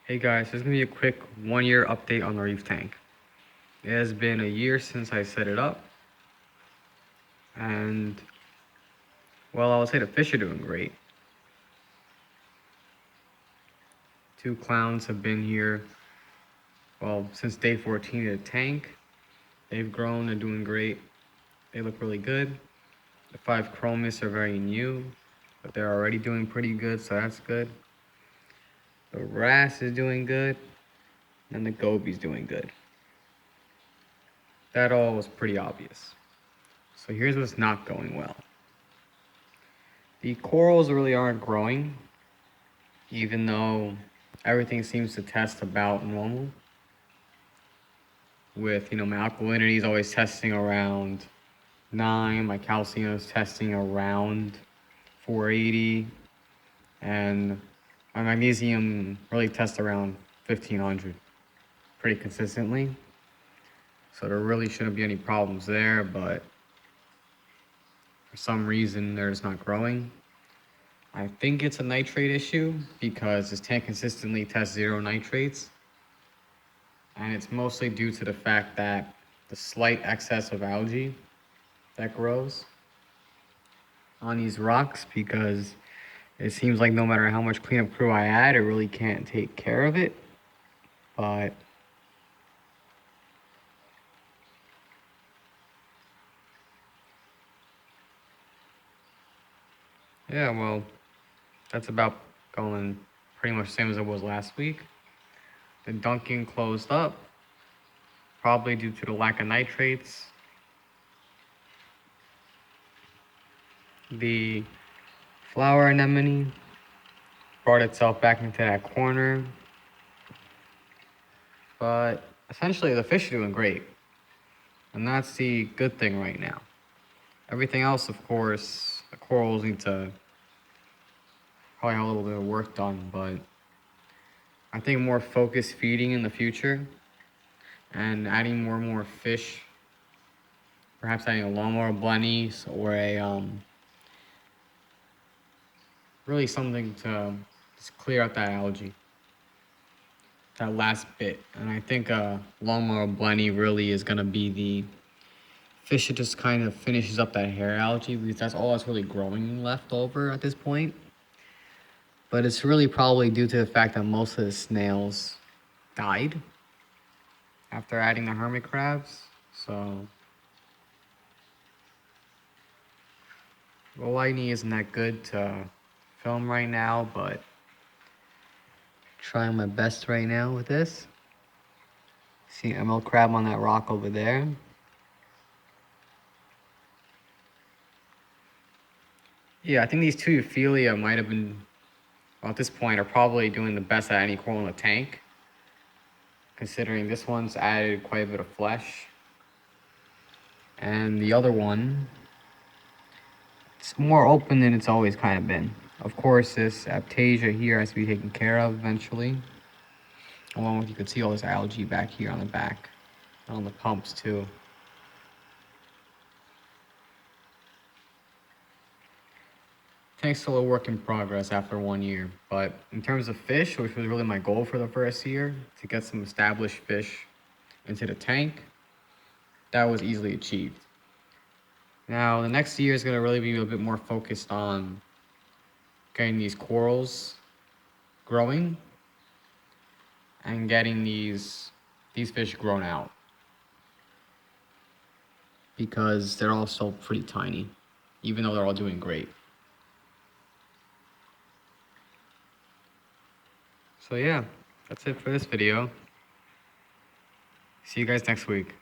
Hey guys, this is going to be a quick 1-year update on the reef tank. It has been a year since I set it up, and well, I would say the fish are doing great. 2 clowns have been here, well, since day 14 of the tank. They've grown, they're doing great. They look really good. The 5 chromis are very new, but they're already doing pretty good, so that's good. The wrasse is doing good, and the goby's doing good. That all was pretty obvious. So here's what's not going well. The corals really aren't growing, even though everything seems to test about normal. With, my alkalinity is always testing around 9, my calcium is testing around 480, and my magnesium really tests around 1500 pretty consistently. So there really shouldn't be any problems there, but for some reason they're just not growing. I think it's a nitrate issue because this tank consistently tests 0 nitrates. And it's mostly due to the fact that the slight excess of algae that grows on these rocks, because it seems like no matter how much cleanup crew I add, it really can't take care of it. But yeah, well, that's about going pretty much the same as it was last week. The dunking closed up, probably due to the lack of nitrates. The flower anemone brought itself back into that corner. But essentially the fish are doing great. And that's the good thing right now. Everything else, of course, the corals need to probably have a little bit of work done, but I think more focused feeding in the future and adding more and more fish, perhaps adding a lawnmower bunnies or a really something to just clear out that algae, that last bit. And I think a lawnmower bunny really is going to be the fish that just kind of finishes up that hair algae, because that's all that's really growing left over at this point. But it's really probably due to the fact that most of the snails died after adding the hermit crabs. So the lighting isn't that good to film right now, but trying my best right now with this. See emerald crab on that rock over there. Yeah, I think these 2 Euphyllia might have been, well, at this point, are probably doing the best at any coral in the tank, considering this one's added quite a bit of flesh. And the other one, it's more open than it's always kind of been. Of course, this Aptasia here has to be taken care of eventually. Along with, you can see all this algae back here on the back, on the pumps too. Tank's still a work in progress after 1 year, but in terms of fish, which was really my goal for the first year, to get some established fish into the tank, that was easily achieved. Now, the next year is going to really be a bit more focused on getting these corals growing and getting these fish grown out, because they're all still pretty tiny, even though they're all doing great. So yeah, that's it for this video. See you guys next week.